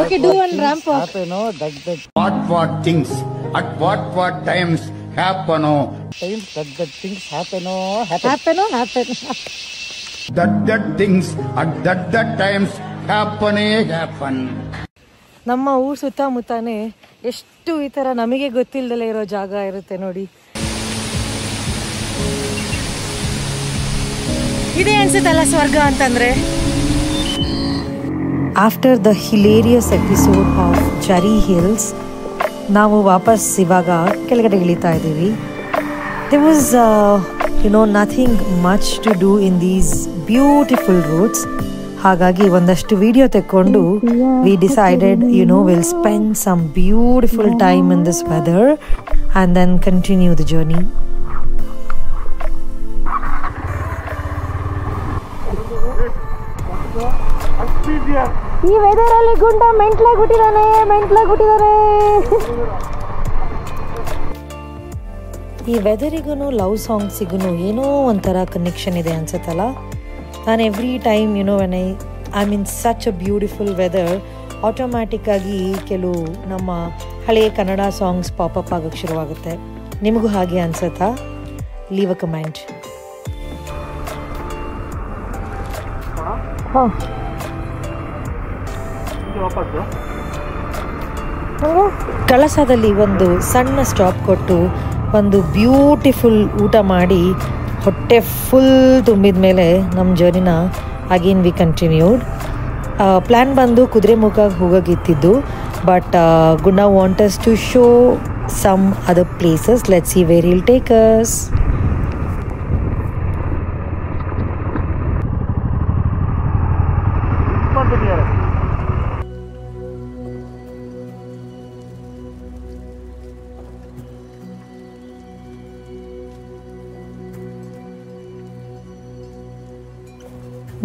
Okay, do one ramp walk. What things at what times happen? Times that things happen. That things at that times happen. ನಮ್ಮ ಊರು ಸುತ್ತಮುತ್ತಾನೆ ಎಷ್ಟು ಈ ತರ ನಮಗೆ ಗೊತ್ತಿಲ್ಲದಲೇ ಇರೋ ಜಾಗ ಇರುತ್ತೆ ನೋಡಿ. ಇದೇ ಅನ್ಸುತ್ತಲ್ಲ ಸ್ವರ್ಗ ಅಂತಂದ್ರೆ. After the hilarious episode of Jari hills ನಾವು ವಾಪಸ್ ಇವಾಗ ಕೆಳಗಡೆ ಇಳಿತಾ ಇದ್ದೀವಿ. There was nothing much to do in these beautiful routes. ಹಾಗಾಗಿ ಒಂದಷ್ಟು ವಿಡಿಯೋ ತೆಕ್ಕೊಂಡು we decided will spend some beautiful time in this weather and then continue the journey. ಈ ವೆದರ್ ಅಲ್ಲಿ ಗುಂಡ ಮೆಂಟ್ಲಾಗ್ಬಿಟ್ಟಿದ್ದಾನೆ. ಈ ವೆದರಿಗೂ ಲವ್ ಸಾಂಗ್ಸಿಗೂ ಏನೋ ಒಂಥರ ಕನೆಕ್ಷನ್ ಇದೆ ಅನ್ಸುತ್ತಲ್ಲ. ನಾನು every time when I mean such a beautiful weather automatic ಆಗಿ ಕೆಲವು ನಮ್ಮ ಹಳೆಯ ಕನ್ನಡ ಸಾಂಗ್ಸ್ ಪಾಪಪ್ ಆಗೋಕ್ಕೆ ಶುರುವಾಗುತ್ತೆ. ನಿಮಗೂ ಹಾಗೆ ಅನ್ಸುತ್ತಾ? ಲೀವ್ ಅ ಕಮೆಂಟ್. ಕಳಸದಲ್ಲಿ ಒಂದು ಸಣ್ಣ ಸ್ಟಾಪ್ ಕೊಟ್ಟು ಒಂದು ಬ್ಯೂಟಿಫುಲ್ ಊಟ ಮಾಡಿ ಹೊಟ್ಟೆ ಫುಲ್ ತುಂಬಿದ ಮೇಲೆ ನಮ್ಮ ಜರ್ನಿನ ಅಗೇನ್ ವಿ ಕಂಟಿನ್ಯೂಡ್. ಪ್ಲ್ಯಾನ್ ಬಂದು ಕುದುರೆಮುಖ ಹೋಗೋಗಿತ್ತಿದ್ದು, but Gunda want us to show some other places. Let's see where will take us.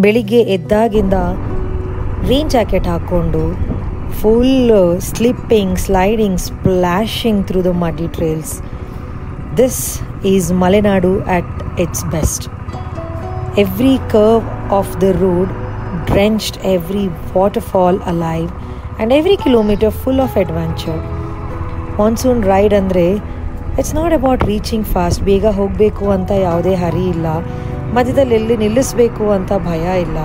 ಬೆಳಿಗ್ಗೆ ಎದ್ದಾಗಿಂದ ರೈನ್ ಜಾಕೆಟ್ ಹಾಕ್ಕೊಂಡು full slipping, sliding, splashing through the muddy trails. This is Malenadu at its best. Every curve of the road drenched, every waterfall alive, and every kilometer full of adventure. Monsoon ride andre it's not about reaching fast. ಬೇಗ ಹೋಗಬೇಕು ಅಂತ ಯಾವುದೇ ಹರಿ ಇಲ್ಲ, ಮಧ್ಯದಲ್ಲಿ ಎಲ್ಲಿ ನಿಲ್ಲಿಸಬೇಕು ಅಂತ ಭಯ ಇಲ್ಲ.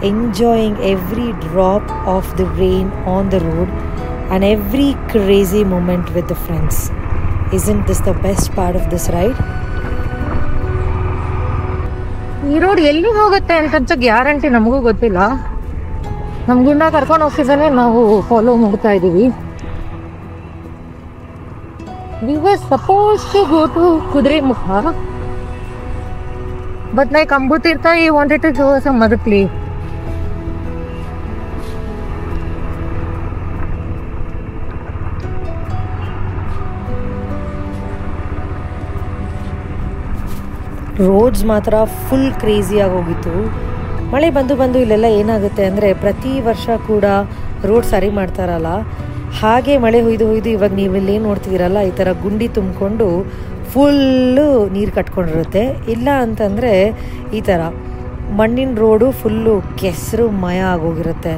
Enjoying every drop of the rain on the road and every crazy moment with the friends. Isn't this the best part of this ride? ಈ ರೋಡ್ ಎಲ್ಲಿ ಹೋಗುತ್ತೆ ಅಂತ ಗ್ಯಾರಂಟಿ ನಮಗೂ ಗೊತ್ತಿಲ್ಲ. ನಮ್ಗುಂಡ ಕರ್ಕೊಂಡು ಹೋಗ್ತಿದ್ದಾನೆ, ನಾವು ಫಾಲೋ ಮಾಡ್ತಾ ಇದ್ದೀವಿ. We were supposed to go to Kudremukha, but like Ambutirtha, he wanted to show us some other place. Roads ಮಾತ್ರ ಫುಲ್ ಕ್ರೇಜಿಯಾಗಿ ಹೋಗಿತ್ತು. ಮಳೆ ಬಂದು ಇಲ್ಲೆಲ್ಲ ಏನಾಗುತ್ತೆ ಅಂದರೆ, ಪ್ರತಿ ವರ್ಷ ಕೂಡ ರೋಡ್ ಸರಿ ಮಾಡ್ತಾರಲ್ಲ, ಹಾಗೆ ಮಳೆ ಹೊಯ್ದು ಇವಾಗ ನೀವು ಇಲ್ಲೇನು ನೋಡ್ತಿದ್ದೀರಲ್ಲ, ಈ ಥರ ಗುಂಡಿ ತುಂಬಿಕೊಂಡು ಫುಲ್ಲು ನೀರು ಕಟ್ಕೊಂಡಿರುತ್ತೆ. ಇಲ್ಲ ಅಂತಂದರೆ ಈ ಥರ ಮಣ್ಣಿನ ರೋಡು ಫುಲ್ಲು ಕೆಸರು ಮಯ ಆಗೋಗಿರುತ್ತೆ.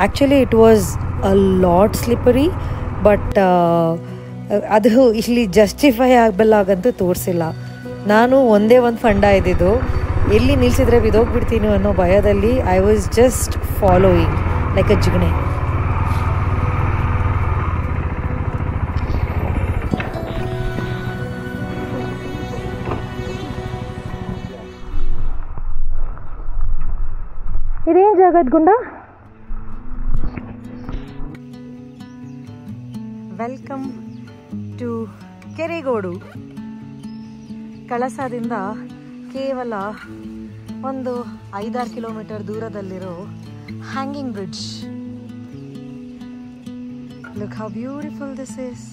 Actually it was a lot slippery, but ಅದು ಇಲ್ಲಿ ಜಸ್ಟಿಫೈ ಆಗಬಲ್ಲಾಗಂತೂ ತೋರಿಸಿಲ್ಲ. ನಾನು ಒಂದೇ ಒಂದು ಫಂಡ ಇದ್ದಿದ್ದು, ಎಲ್ಲಿ ನಿಲ್ಲಿಸಿದ್ರೆ ಬಿದ್ದೋಗ್ಬಿಡ್ತೀನಿ ಅನ್ನೋ ಭಯದಲ್ಲಿ I was just following like a ಜಿಗಣೆ. ಇದೇನು ಜಾಗದ ಗುಂಡ? Welcome to Keregodu. ಕಳಸದಿಂದ ಕೇವಲ ಒಂದು 5-6 ಕಿಲೋಮೀಟರ್ ದೂರದಲ್ಲಿರೋ hanging bridge. Look how beautiful this is.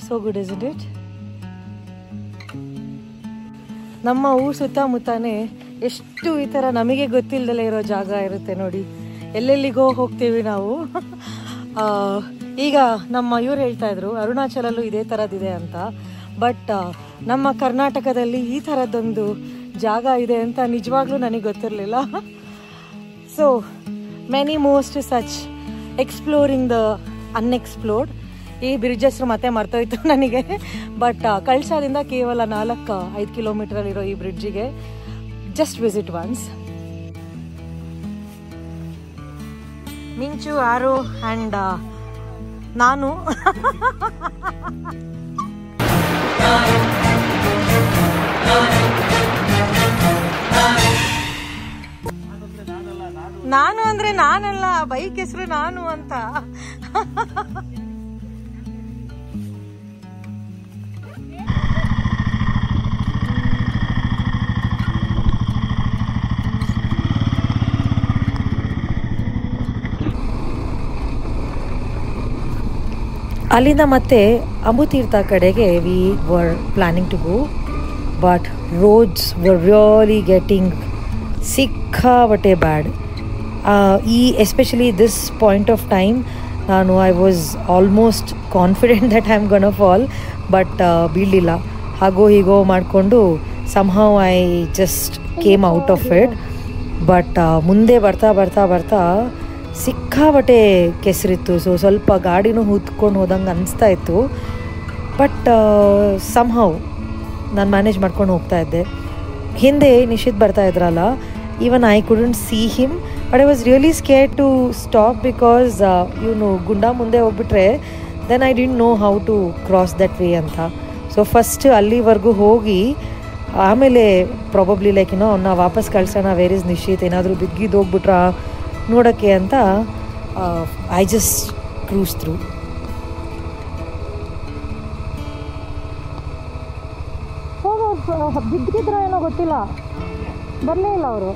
So good, isn't it? ನಮ್ಮ ಊರು ಸುತ್ತಮುತ್ತಾನೆ ಎಷ್ಟು ಈ ಥರ ನಮಗೆ ಗೊತ್ತಿಲ್ಲದಲೇ ಇರೋ ಜಾಗ ಇರುತ್ತೆ ನೋಡಿ. ಎಲ್ಲೆಲ್ಲಿಗೋ ಹೋಗ್ತೀವಿ ನಾವು. ಈಗ ನಮ್ಮ ಇವ್ರು ಹೇಳ್ತಾ ಇದ್ರು ಅರುಣಾಚಲಲ್ಲೂ ಇದೇ ಥರದ್ದಿದೆ ಅಂತ. ಬಟ್ ನಮ್ಮ ಕರ್ನಾಟಕದಲ್ಲಿ ಈ ಥರದ್ದೊಂದು ಜಾಗ ಇದೆ ಅಂತ ನಿಜವಾಗ್ಲೂ ನನಗೆ ಗೊತ್ತಿರಲಿಲ್ಲ. So many most such exploring the unexplored. ಈ ಬ್ರಿಡ್ಜ್ ಹೆಸರು ಮತ್ತೆ ಮರ್ತೋಯ್ತು ನನಗೆ. ಬಟ್ ಕಳ್ಸಾದಿಂದ ಕೇವಲ 4-5 ಕಿಲೋಮೀಟರಲ್ಲಿರೋ ಈ ಬ್ರಿಡ್ಜಿಗೆ ಜಸ್ಟ್ ವಿಸಿಟ್ ಒನ್ಸ್. ಮಿಂಚು, ಆರು ಆ್ಯಂಡ್ ನಾನು ನಾನು ಅಂದ್ರೆ ನಾನಲ್ಲ, ಬೈಕ್ ಹೆಸರು ನಾನು ಅಂತ. ಅಲ್ಲಿಂದ ಮತ್ತೆ ಅಂಬುತೀರ್ಥ ಕಡೆಗೆ we were planning to go. But roads were really getting ಸಿಕ್ಕಾಬಟ್ಟೆ bad. Especially this point of time I was almost confident that I am gonna fall. But ಬೀಳಲಿಲ್ಲ. ಹಾಗೋ ಹೀಗೋ ಮಾಡಿಕೊಂಡು somehow I just came out of it. But ಮುಂದೆ ಬರ್ತಾ ಬರ್ತಾ ಬರ್ತಾ ಸಿಕ್ಕಾಬಟ್ಟೆ ಕೆಸರಿತ್ತು. ಸೊ ಸ್ವಲ್ಪ ಗಾಡಿನೂ ಹೂತ್ಕೊಂಡು ಹೋದಂಗೆ ಅನಿಸ್ತಾ ಇತ್ತು. ಬಟ್ somehow ನಾನು ಮ್ಯಾನೇಜ್ ಮಾಡ್ಕೊಂಡು ಹೋಗ್ತಾ ಇದ್ದೆ. ಹಿಂದೆ ನಿಶಿತ್ ಬರ್ತಾ ಇದ್ರಲ್ಲ, even I couldn't see him. But I was really scared to stop because ಇವನು ಗುಂಡ ಮುಂದೆ ಹೋಗ್ಬಿಟ್ರೆ then I didn't know how to cross that way ಅಂತ. ಸೊ ಫಸ್ಟ್ ಅಲ್ಲಿವರೆಗೂ ಹೋಗಿ ಆಮೇಲೆ ಪ್ರಾಬಬ್ಲಿ ಲೈಕ್ ಅವನ್ನ ವಾಪಸ್ ಕಳ್ಸೋಣ, ವೇರ್ ಇಸ್ ನಿಶಿತ್, ಏನಾದರೂ ಬಿದ್ದಿದ್ದು ಹೋಗ್ಬಿಟ್ರಾ ನೋಡೋಕ್ಕೆ ಅಂತ ಐ ಜಸ್ಟ್ ಕ್ರೂಸ್ ಥ್ರೂ. ಬಿದ್ದಿದ್ರೋ ಏನೋ ಗೊತ್ತಿಲ್ಲ, ಬರಲೇ ಇಲ್ಲ ಅವರು.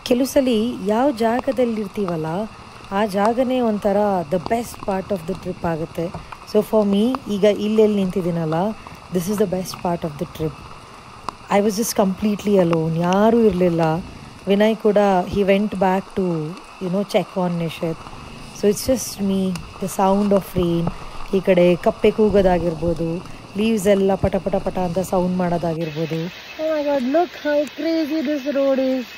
ಕೆಲವು ಸಲ ಯಾವ ಜಾಗದಲ್ಲಿರ್ತೀವಲ್ಲ ಆ ಜಾಗನೇ ಒಂಥರ the best part of the trip ಆಗುತ್ತೆ. ಸೊ ಫಾರ್ ಮೀ ಈಗ ಇಲ್ಲೆಲ್ಲಿ ನಿಂತಿದ್ದೀನಲ್ಲ, this is the best part of the trip. I was just completely alone, ಯಾರೂ ಇರಲಿಲ್ಲ. ವಿನಯ್ ಕೂಡ he went back to check on Nishith. So it's just me, the sound of rain, ಈ ಕಡೆ ಕಪ್ಪೆ ಕೂಗೋದಾಗಿರ್ಬೋದು, ಲೀವ್ಸ್ ಎಲ್ಲ ಪಟ ಪಟ ಪಟ ಅಂತ ಸೌಂಡ್ ಮಾಡೋದಾಗಿರ್ಬೋದು. Oh my God, look how crazy this road is.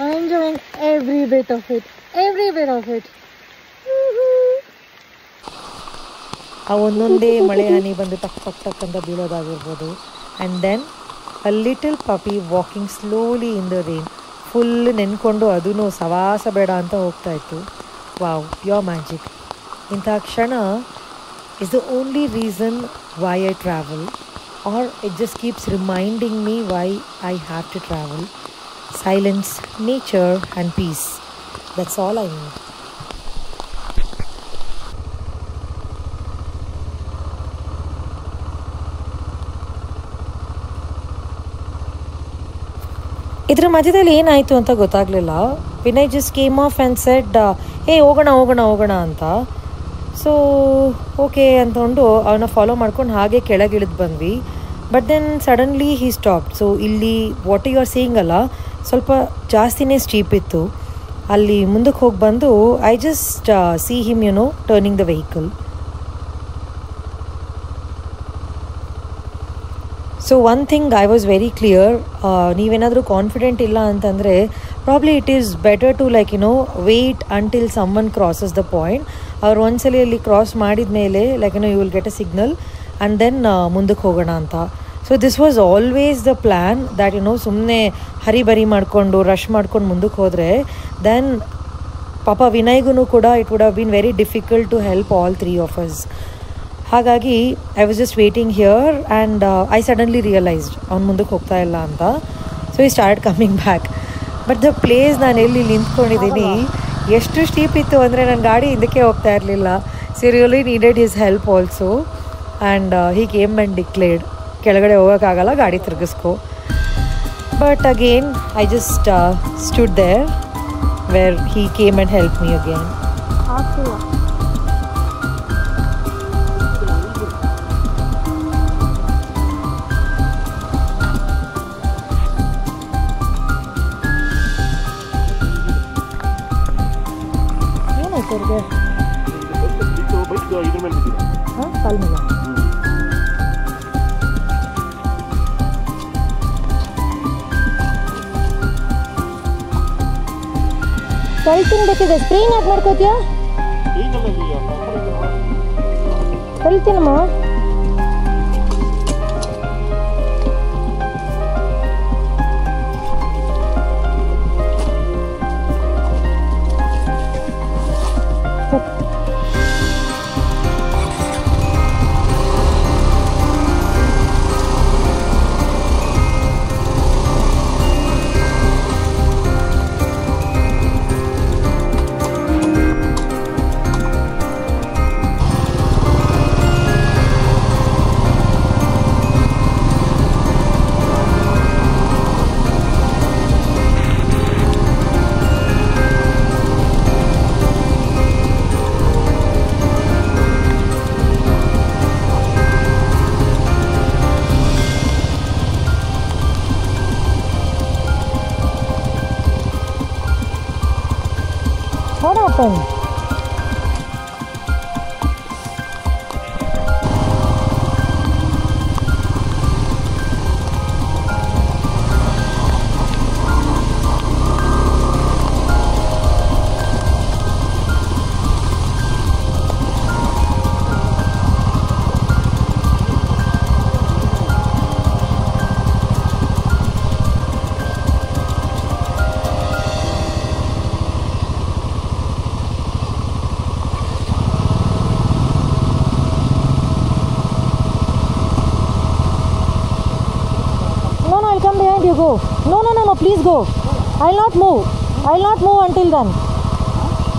I'm enjoying every bit of it. ಆ ಒಂದೊಂದೇ ಮಳೆ ಹನಿ ಬಂದು ಟಕ್ ಟಕ್ ಟಕ್ ಅಂತ ಬೀಳೋದಾಗಿರ್ಬೋದು. And then a little puppy walking slowly in the rain, full ನೆನ್ಕೊಂಡು ಅದೂ ಸವಾಸ ಬೇಡ ಅಂತ ಹೋಗ್ತಾ ಇತ್ತು. Wow, pure magic. ಇಂಥ ಕ್ಷಣ is the only reason why I travel, or it just keeps reminding me why I have to travel. Silence, nature and peace. That's all I need. ಇದರ ಮಧ್ಯದಲ್ಲಿ ಏನಾಯಿತು ಅಂತ ಗೊತ್ತಾಗಲಿಲ್ಲ. Vinay just came off and said hey ಹೋಗೋಣ ಅಂತ. So okay ಅಂದ್ಕೊಂಡು ಅವನ್ನ follow ಮಾಡ್ಕೊಂಡು ಹಾಗೆ ಕೆಳಗಿಳಿದು ಬಂದ್ವಿ. But then suddenly he stopped. So ಇಲ್ಲಿ ವಾಟ್ ಯು ಆರ್ ಸೀಯಿಂಗ್ ಅಲ್ಲ, ಸ್ವಲ್ಪ ಜಾಸ್ತಿನೇ ಸ್ಟೀಪ್ ಇತ್ತು. ಅಲ್ಲಿ ಮುಂದಕ್ಕೆ ಹೋಗಿ ಬಂದು I just see him turning the vehicle. So one thing I was very clear, ನೀವೇನಾದರೂ ಕಾನ್ಫಿಡೆಂಟ್ ಇಲ್ಲ ಅಂತಂದರೆ probably it is better to wait until someone crosses the point. ಅವ್ರು ಒಂದ್ಸಲಿ ಅಲ್ಲಿ ಕ್ರಾಸ್ ಮಾಡಿದ ಮೇಲೆ you will get a signal and then ಮುಂದಕ್ಕೆ ಹೋಗೋಣ ಅಂತ. So this was always the plan that ಸುಮ್ಮನೆ ಹರಿಬರಿ ಮಾಡಿಕೊಂಡು ರಶ್ ಮಾಡ್ಕೊಂಡು ಮುಂದಕ್ಕೆ ಹೋದರೆ ದೆನ್ ಪಾಪ ವಿನಯ್ಗೂ ಕೂಡ it would have been very difficult to help all 3 of us. ಹಾಗಾಗಿ I was just waiting here and I suddenly realised ಅವ್ನು ಮುಂದಕ್ಕೆ ಹೋಗ್ತಾ ಇಲ್ಲ ಅಂತ. ಸೊ ಈ start coming back. But the place ನಾನು ಎಲ್ಲಿ ನಿಂತ್ಕೊಂಡಿದ್ದೀನಿ ಎಷ್ಟು ಸ್ಟೀಪ್ ಇತ್ತು ಅಂದರೆ ನನ್ನ ಗಾಡಿ ಹಿಂದಕ್ಕೆ ಹೋಗ್ತಾ ಇರಲಿಲ್ಲ. So really needed his help also and he came and declared ಕೆಳಗಡೆ ಹೋಗೋಕ್ಕಾಗಲ್ಲ, ಗಾಡಿ ತಿರುಗಿಸ್ಕೊ. But again I just stood there where he came and help me again. ಕಾಲ್ ಮೇಲೆ ಕಳ್ತೀನಿ ಬೇಕಿದೆ. ಸ್ಕ್ರೀನ್ ಯಾಕೆ ಮಾಡ್ಕೋತೀಯ? ಕಳ್ತೀನಮ್ಮ. What happened? Come behind you, go. No, please go. I'll not move until then.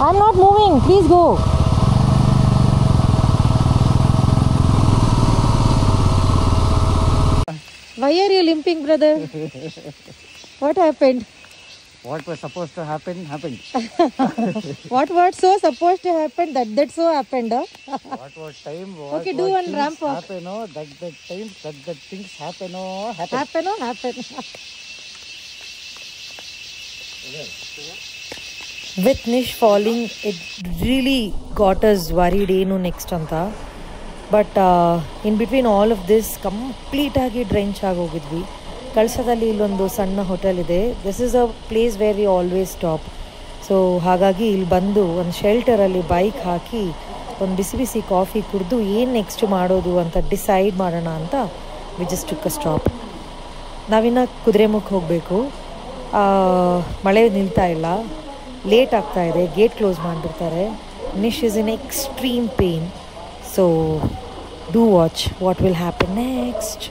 I'm not moving, please go. Why are you limping, brother? What happened? What was supposed to happen happened. What so supposed to happen that so happened, huh? What was time was Okay, do one ramp walk. happen, oh, that time that things happen, oh, Happen. With Nish falling, it really got us worried ಏನು next ಅಂತ. But in between all of this ಕಂಪ್ಲೀಟಾಗಿ drench ಆಗೋಗಿದ್ವಿ. ಕಳಸದಲ್ಲಿ ಇಲ್ಲೊಂದು ಸಣ್ಣ hotel ಇದೆ. This is a place where we always stop. So ಹಾಗಾಗಿ ಇಲ್ಲಿ ಬಂದು ಒಂದು ಶೆಲ್ಟರಲ್ಲಿ ಬೈಕ್ ಹಾಕಿ ಒಂದು ಬಿಸಿ ಬಿಸಿ ಕಾಫಿ ಕುಡಿದು ಏನು ನೆಕ್ಸ್ಟ್ ಮಾಡೋದು ಅಂತ ಡಿಸೈಡ್ ಮಾಡೋಣ ಅಂತ we just took a stop. ನಾವಿನ್ನು ಕುದುರೆಮುಖ ಹೋಗಬೇಕು. ಮಳೆ ನಿಲ್ತಾ ಇಲ್ಲ, ಲೇಟ್ ಆಗ್ತಾ ಇದೆ, ಗೇಟ್ ಕ್ಲೋಸ್ ಮಾಡಿಬಿಡ್ತಾರೆ. Nish is in extreme pain. So do watch what will happen next.